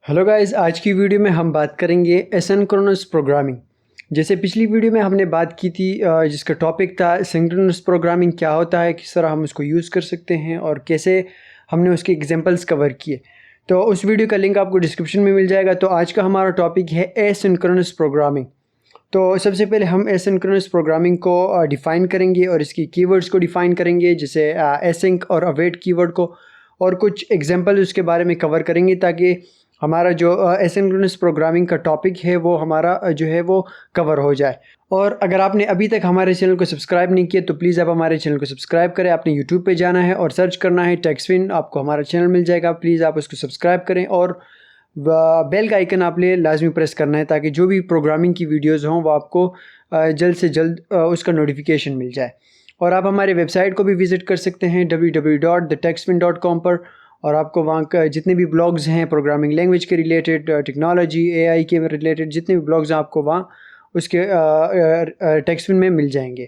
Hello guys, आज की video में हम बात करेंगे एसिंक्रोनस प्रोग्रामिंग। जैसे पिछली वीडियो में हमने बात की थी जिसका टॉपिक था सिंक्रोनस प्रोग्रामिंग क्या होता है, किस तरह हम उसको यूज़ कर सकते हैं और कैसे हमने उसके एग्जांपल्स कवर किए। तो उस वीडियो का लिंक आपको डिस्क्रिप्शन में मिल जाएगा। तो आज का हमारा टॉपिक है एसिंक्रोनस प्रोग्रामिंग। तो सबसे पहले हम एसिंक्रोनस प्रोग्रामिंग को डिफ़ाइन करेंगे और इसकी कीवर्ड्स को डिफ़ाइन करेंगे, जैसे एसिंक और अवेट कीवर्ड को, और कुछ एग्जांपल उसके बारे में कवर करेंगे ताकि हमारा जो एसिंक्रोनस प्रोग्रामिंग का टॉपिक है वो हमारा जो है वो कवर हो जाए। और अगर आपने अभी तक हमारे चैनल को सब्सक्राइब नहीं किया तो प्लीज़ आप हमारे चैनल को सब्सक्राइब करें। आपने यूट्यूब पे जाना है और सर्च करना है टेक्सविन, आपको हमारा चैनल मिल जाएगा। प्लीज़ आप उसको सब्सक्राइब करें और बेल का आइकन आपने लाजमी प्रेस करना है ताकि जो भी प्रोग्रामिंग की वीडियोज़ हों वो आपको जल्द से जल्द उसका नोटिफिकेशन मिल जाए। और आप हमारे वेबसाइट को भी विज़िट कर सकते हैं www.thetextwin.com पर, और आपको वहाँ का जितने भी ब्लॉग्स हैं प्रोग्रामिंग लैंग्वेज के रिलेटेड, टेक्नोलॉजी, एआई के रिलेटेड जितने भी ब्लॉग्स हैं आपको वहाँ उसके टेक्स्टविन में मिल जाएंगे।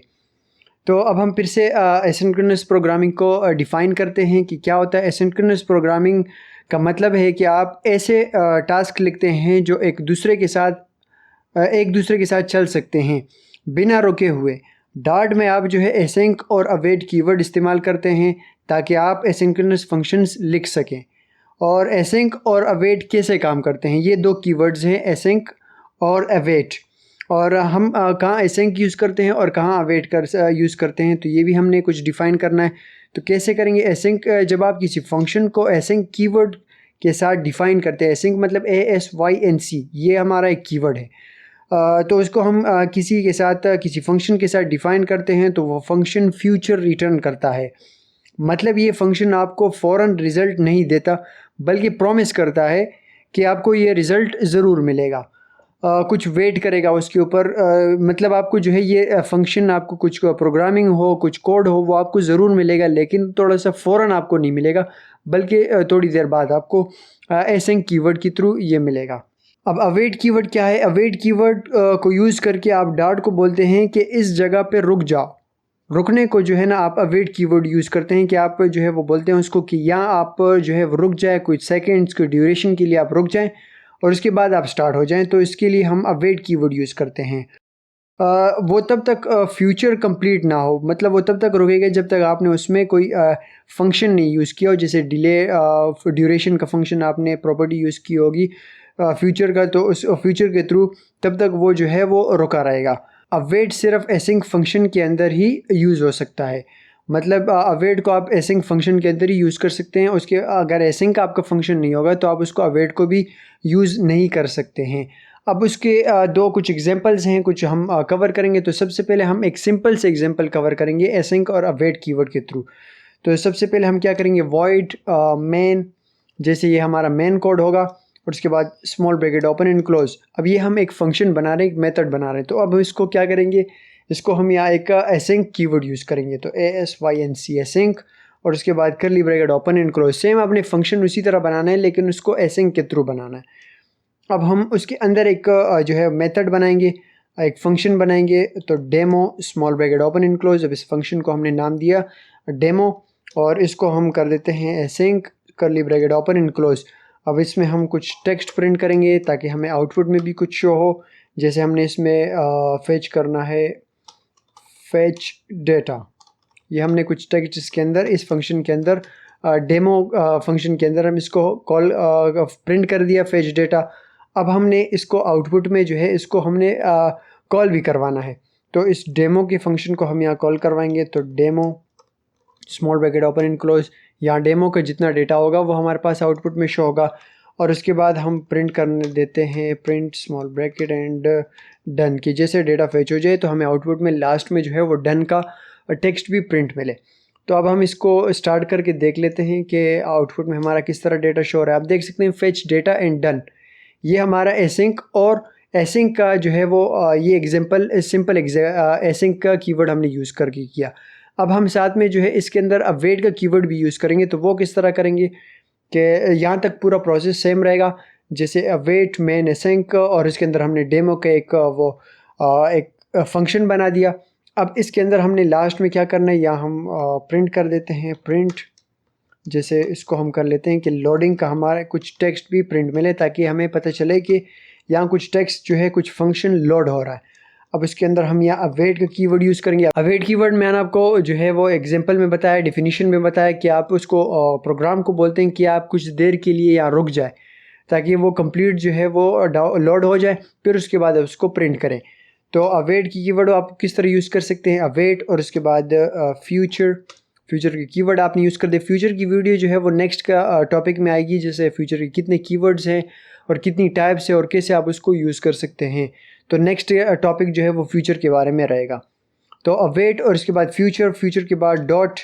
तो अब हम फिर से एसिंक्रोनस प्रोग्रामिंग को डिफ़ाइन करते हैं कि क्या होता है। एसिंक्रोनस प्रोग्रामिंग का मतलब है कि आप ऐसे टास्क लिखते हैं जो एक दूसरे के साथ चल सकते हैं बिना रुके हुए। डार्ट में आप जो है एसिंक और अवेट कीवर्ड इस्तेमाल करते हैं ताकि आप एसिंक्रोनस फंक्शंस लिख सकें। और एसिंक और अवेट कैसे काम करते हैं, ये दो कीवर्ड्स हैं, एसिंक और अवेट। और हम कहाँ एसिंक यूज़ करते हैं और कहाँ अवेट यूज़ करते हैं, तो ये भी हमने कुछ डिफ़ाइन करना है। तो कैसे करेंगे एसिंक, जब आप किसी फंक्शन को एसिंक कीवर्ड के साथ डिफ़ाइन करते हैं, एसिंक मतलब ASYNC, ये हमारा एक कीवर्ड है। तो उसको हम किसी के साथ किसी फंक्शन के साथ डिफ़ाइन करते हैं तो वो फंक्शन फ्यूचर रिटर्न करता है। मतलब ये फंक्शन आपको फ़ौरन रिज़ल्ट नहीं देता बल्कि प्रॉमिस करता है कि आपको ये रिज़ल्ट ज़रूर मिलेगा। कुछ वेट करेगा उसके ऊपर, मतलब आपको जो है ये फंक्शन, आपको कुछ प्रोग्रामिंग हो, कुछ कोड हो, वो आपको ज़रूर मिलेगा, लेकिन थोड़ा सा फ़ौरन आपको नहीं मिलेगा बल्कि थोड़ी देर बाद आपको एसिंक कीवर्ड के थ्रू ये मिलेगा। अब अवेट कीवर्ड क्या है? अवेट कीवर्ड को यूज़ करके आप डार्ट को बोलते हैं कि इस जगह पे रुक जाओ। रुकने को जो है ना आप अवेट कीवर्ड यूज़ करते हैं कि आप जो है वो बोलते हैं उसको कि यहाँ आप जो है वो रुक जाए, कुछ सेकंड्स की ड्यूरेशन के लिए आप रुक जाएं और उसके बाद आप स्टार्ट हो जाएं। तो इसके लिए हम अवेट कीवर्ड यूज़ करते हैं। वो तब तक फ्यूचर कंप्लीट ना हो, मतलब वो तब तक रुकेगा जब तक आपने उसमें कोई फंक्शन नहीं यूज़ किया हो, जैसे डिले ड्यूरेशन का फंक्शन आपने प्रॉपर्टी यूज़ की होगी फ्यूचर का, तो उस फ्यूचर के थ्रू तब तक वो जो है वो रुका रहेगा। अवेट सिर्फ एसिंक फंक्शन के अंदर ही यूज़ हो सकता है, मतलब अवेट को आप एसिंक फंक्शन के अंदर ही यूज़ कर सकते हैं। उसके अगर एसिंक आपका फंक्शन नहीं होगा तो आप उसको अवेट को भी यूज़ नहीं कर सकते हैं। अब उसके दो कुछ एग्जांपल्स हैं, कुछ हम कवर करेंगे। तो सबसे पहले हम एक सिंपल से एग्जांपल कवर करेंगे एसिंक और अवेट कीवर्ड के थ्रू। तो सबसे पहले हम क्या करेंगे, वॉइड मेन, जैसे ये हमारा मेन कोड होगा और उसके बाद small bracket open and close. अब ये हम एक फंक्शन बना रहे हैं, एक मेथड बना रहे हैं। तो अब इसको क्या करेंगे, इसको हम यहाँ एक एसिंक कीवर्ड यूज़ करेंगे, तो ASYNC एसिंक, और उसके बाद करली bracket open and close. Same आपने फंक्शन उसी तरह बनाना है लेकिन उसको एसिंक के थ्रू बनाना है। अब हम उसके अंदर एक जो है मेथड बनाएंगे, एक फंक्शन बनाएंगे, तो demo small bracket open and close. अब इस फंक्शन को हमने नाम दिया डेमो और इसको हम कर देते हैं एसिंक करली ब्रैकेट ओपन एंड क्लोज। अब इसमें हम कुछ टेक्स्ट प्रिंट करेंगे ताकि हमें आउटपुट में भी कुछ शो हो। जैसे हमने इसमें फेच करना है फेच डेटा, ये हमने कुछ टेक्स्ट इसके अंदर, इस फंक्शन के अंदर डेमो फंक्शन के अंदर हम इसको कॉल प्रिंट कर दिया फेच डेटा। अब हमने इसको आउटपुट में जो है इसको हमने कॉल भी करवाना है, तो इस डेमो के फंक्शन को हम यहाँ कॉल करवाएंगे। तो demo small bracket open and close, यहाँ डेमो का जितना डेटा होगा वो हमारे पास आउटपुट में शो होगा। और उसके बाद हम प्रिंट करने देते हैं print small bracket and done, कि जैसे डेटा फेच हो जाए तो हमें आउटपुट में लास्ट में जो है वो डन का टेक्स्ट भी प्रिंट मिले। तो अब हम इसको स्टार्ट करके देख लेते हैं कि आउटपुट में हमारा किस तरह डेटा शो हो रहा है। आप देख सकते हैं फेच डेटा एंड डन, ये हमारा एसिंक और एसिंक का जो है वो ये एग्जांपल सिंपल एसिंक का कीवर्ड हमने यूज़ करके किया। अब हम साथ में जो है इसके अंदर अवेट का कीवर्ड भी यूज़ करेंगे। तो वो किस तरह करेंगे कि यहाँ तक पूरा प्रोसेस सेम रहेगा, जैसे अवेट मेन एसिंक, और इसके अंदर हमने डेमो का एक फंक्शन बना दिया। अब इसके अंदर हमने लास्ट में क्या करना है, यहाँ हम प्रिंट कर देते हैं प्रिंट जैसे इसको हम कर लेते हैं कि लोडिंग का हमारा कुछ टेक्स्ट भी प्रिंट मिले, ताकि हमें पता चले कि यहाँ कुछ टेक्स्ट जो है कुछ फंक्शन लोड हो रहा है। अब इसके अंदर हम यहाँ अवेट का कीवर्ड यूज़ करेंगे। अवेट कीवर्ड मैंने आपको जो है वो एग्जांपल में बताया, डेफिनेशन में बताया कि आप उसको प्रोग्राम को बोलते हैं कि आप कुछ देर के लिए यहाँ रुक जाए, ताकि वो कंप्लीट जो है वो लोड हो जाए, फिर उसके बाद उसको प्रिंट करें। तो अवेट की कीवर्ड आप किस तरह यूज़ कर सकते हैं, अवेट और उसके बाद फ्यूचर की कीवर्ड आपने यूज़ कर दे। फ्यूचर की वीडियो जो है वो नेक्स्ट का टॉपिक में आएगी, जैसे फ्यूचर के कितने कीवर्ड्स हैं और कितनी टाइप्स है और कैसे आप उसको यूज़ कर सकते हैं। तो नेक्स्ट टॉपिक जो है वो फ्यूचर के बारे में रहेगा। तो अवेट और इसके बाद फ्यूचर के बाद डॉट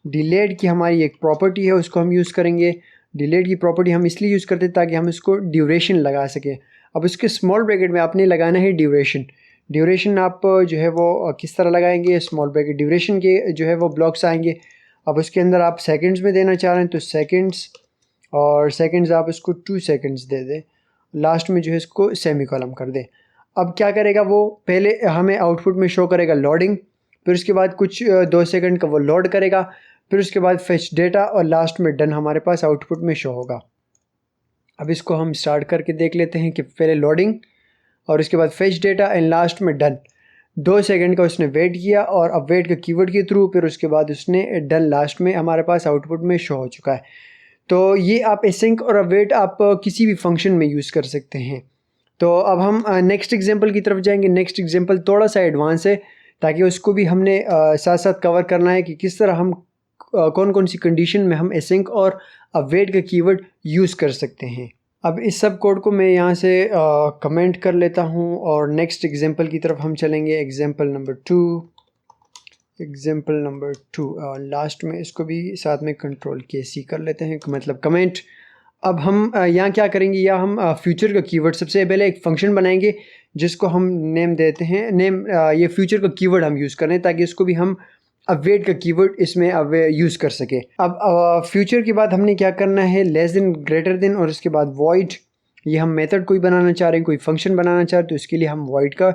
डिलेट की हमारी एक प्रॉपर्टी है, उसको हम यूज़ करेंगे। डिलेट की प्रॉपर्टी हम इसलिए यूज़ करते हैं ताकि हम इसको ड्यूरेशन लगा सकें। अब उसके स्मॉल ब्रैकेट में आपने लगाना है ड्यूरेशन आप जो है वो किस तरह लगाएंगे, स्मॉल ब्रैकेट ड्यूरेशन के जो है वो ब्लॉक्स आएंगे। अब उसके अंदर आप सेकंड्स में देना चाह रहे हैं तो सेकंड्स, और सेकंड्स आप इसको 2 सेकंड्स दे दें, लास्ट में जो है इसको सेमीकोलन कर दें। अब क्या करेगा वो, पहले हमें आउटपुट में शो करेगा लोडिंग, फिर उसके बाद कुछ 2 सेकंड का वो लोड करेगा, फिर उसके बाद फेच डेटा और लास्ट में डन हमारे पास आउटपुट में शो होगा। अब इसको हम स्टार्ट करके देख लेते हैं कि पहले लोडिंग और उसके बाद फेच डेटा एंड लास्ट में डन। 2 सेकंड का उसने वेट किया और अब वेट का कीवर्ड के थ्रू फिर उसके बाद उसने डन लास्ट में हमारे पास आउटपुट में शो हो चुका है। तो ये आप एसिंक और अवेट आप किसी भी फंक्शन में यूज़ कर सकते हैं। तो अब हम नेक्स्ट एग्जांपल की तरफ जाएंगे। नेक्स्ट एग्जांपल थोड़ा सा एडवांस है, ताकि उसको भी हमने साथ साथ कवर करना है कि किस तरह हम कौन कौन सी कंडीशन में हम एसिंक और अवेट का कीवर्ड यूज़ कर सकते हैं। अब इस सब कोड को मैं यहाँ से कमेंट कर लेता हूँ और नेक्स्ट एग्जांपल की तरफ हम चलेंगे। एग्जांपल नंबर 2 लास्ट में इसको भी साथ में कंट्रोल के सी कर लेते हैं, मतलब कमेंट। अब हम यहाँ क्या करेंगे, या हम फ्यूचर का कीवर्ड सबसे पहले एक फंक्शन बनाएंगे जिसको हम नेम देते हैं ये फ्यूचर का कीवर्ड हम यूज़ करें, ताकि इसको भी हम अवेट का कीवर्ड इसमें यूज़ कर सके। अब फ्यूचर के बाद हमने क्या करना है, लेस देन ग्रेटर देन और इसके बाद वॉइड। ये हम मेथड कोई बनाना चाह रहे हैं, कोई फंक्शन बनाना चाह रहे हैं, तो इसके लिए हम वॉइड का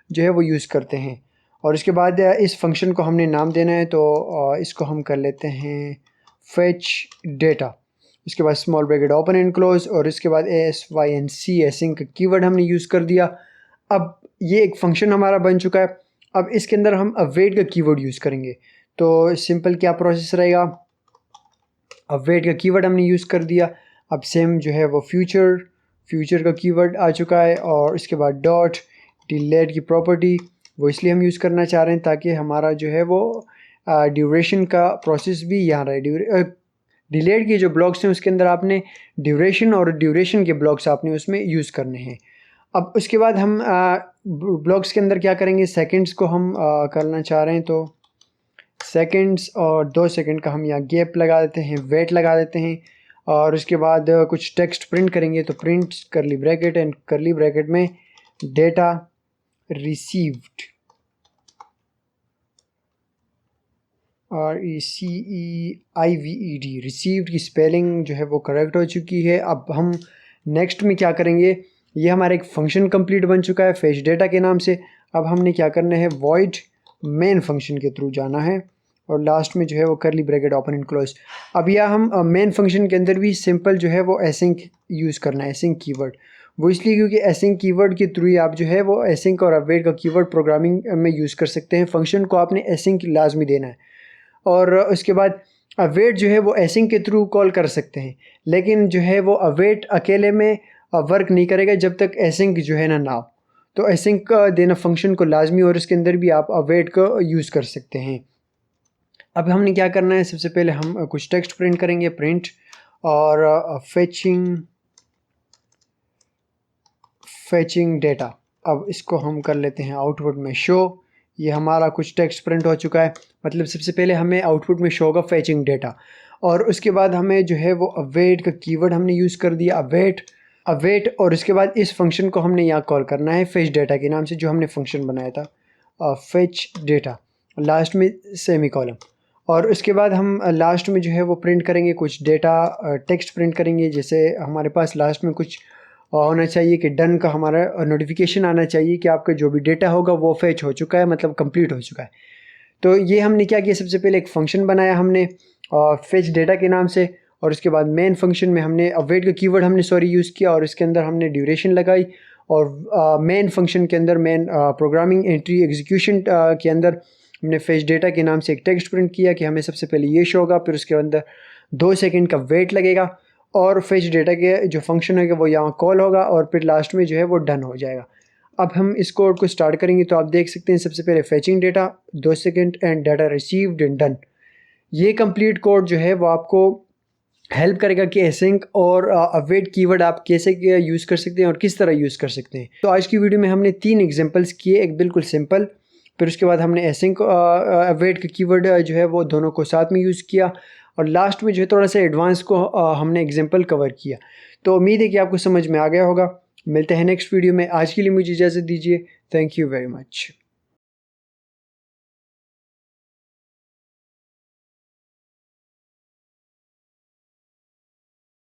जो है वो यूज़ करते हैं। और इसके बाद इस फंक्शन को हमने नाम देना है, तो इसको हम कर लेते हैं फेच डेटा। इसके बाद small bracket open and close और इसके बाद ASYNC एसिंक का कीवर्ड हमने यूज़ कर दिया। अब ये एक फंक्शन हमारा बन चुका है। अब इसके अंदर हम अवेट का कीवर्ड यूज़ करेंगे। तो सिंपल क्या प्रोसेस रहेगा, अवेट का कीवर्ड हमने यूज़ कर दिया। अब सेम जो है वो फ्यूचर का कीवर्ड आ चुका है, और इसके बाद डॉट डिलेट की प्रॉपर्टी वो इसलिए हम यूज़ करना चाह रहे हैं ताकि हमारा जो है वो ड्यूरेशन का प्रोसेस भी यहाँ रहे। डिलेट के जो ब्लॉक्स हैं उसके अंदर आपने ड्यूरेशन और ड्यूरेशन के ब्लॉक्स आपने उसमें यूज़ करने हैं। अब उसके बाद हम ब्लॉक्स के अंदर क्या करेंगे, सेकंड्स को हम करना चाह रहे हैं, तो सेकंड्स और 2 सेकंड का हम यहाँ गैप लगा देते हैं, वेट लगा देते हैं, और उसके बाद कुछ टेक्स्ट प्रिंट करेंगे। तो प्रिंट करली ब्रैकेट एंड करली ब्रैकेट में डेटा रिसीव्ड, RECEIVED, रिसीव्ड की स्पेलिंग जो है वो करेक्ट हो चुकी है। अब हम नेक्स्ट में क्या करेंगे, ये हमारा एक फंक्शन कंप्लीट बन चुका है फेच डेटा के नाम से। अब हमने क्या करना है, वॉइड मेन फंक्शन के थ्रू जाना है और लास्ट में जो है वो करली ब्रैकेट ओपन एंड क्लोज। अब यह हम मेन फंक्शन के अंदर भी सिंपल जो है वो एसिंक यूज़ करना है, एसिंक कीवर्ड। वो इसलिए क्योंकि एसिंक कीवर्ड के थ्रू ही आप जो है वो एसिंक और अवेट का कीवर्ड प्रोग्रामिंग में यूज़ कर सकते हैं। फंक्शन को आपने एसिंक लाजमी देना है, और उसके बाद अवेट जो है वो एसिंक के थ्रू कॉल कर सकते हैं, लेकिन जो है वो अवेट अकेले में वर्क नहीं करेगा जब तक एसिंक जो है ना हो। तो एसिंक का देना फंक्शन को लाजमी, और इसके अंदर भी आप अवेट का यूज़ कर सकते हैं। अब हमने क्या करना है, सबसे पहले हम कुछ टेक्स्ट प्रिंट करेंगे, प्रिंट और फेचिंग डेटा। अब इसको हम कर लेते हैं आउटपुट में शो। ये हमारा कुछ टेक्स्ट प्रिंट हो चुका है, मतलब सबसे पहले हमें आउटपुट में शो होगा फेचिंग डेटा, और उसके बाद हमें जो है वो अवेट का कीवर्ड हमने यूज़ कर दिया, अवेट, और इसके बाद इस फंक्शन को हमने यहाँ कॉल करना है फेच डेटा के नाम से, जो हमने फंक्शन बनाया था, फेच डेटा, लास्ट में सेमीकोलन। और उसके बाद हम लास्ट में जो है वो प्रिंट करेंगे कुछ डेटा, टेक्स्ट प्रिंट करेंगे। जैसे हमारे पास लास्ट में कुछ होना चाहिए कि डन का हमारा नोटिफिकेशन आना चाहिए कि आपका जो भी डेटा होगा वो फेच हो चुका है, मतलब कंप्लीट हो चुका है। तो ये हमने क्या किया, सबसे पहले एक फंक्शन बनाया हमने, फेच डेटा के नाम से, और उसके बाद मेन फंक्शन में हमने अवेट का कीवर्ड हमने यूज़ किया और इसके अंदर हमने ड्यूरेशन लगाई, और मेन फंक्शन के अंदर मेन प्रोग्रामिंग एंट्री एग्जीक्यूशन के अंदर हमने फेच डेटा के नाम से एक टेक्स्ट प्रिंट किया कि हमें सबसे पहले ये शो होगा, फिर उसके अंदर 2 सेकंड का वेट लगेगा और फेच डेटा के जो फंक्शन होगा वो यहाँ कॉल होगा और फिर लास्ट में जो है वो डन हो जाएगा। अब हम इस कोड को स्टार्ट करेंगे तो आप देख सकते हैं सबसे पहले fetching data 2 second and data received and done. ये कंप्लीट कोड जो है वो आपको हेल्प करेगा कि एसिंक और अवेट कीवर्ड आप कैसे यूज़ कर सकते हैं और किस तरह यूज़ कर सकते हैं। तो आज की वीडियो में हमने 3 एग्जांपल्स किए, एक बिल्कुल सिंपल, फिर उसके बाद हमने एसिंक अवेट का कीवर्ड जो है वो दोनों को साथ में यूज़ किया, और लास्ट में जो है थोड़ा सा एडवांस को हमने एग्जांपल कवर किया। तो उम्मीद है कि आपको समझ में आ गया होगा। मिलते हैं नेक्स्ट वीडियो में। आज के लिए मुझे इजाज़त दीजिए। Thank you very much.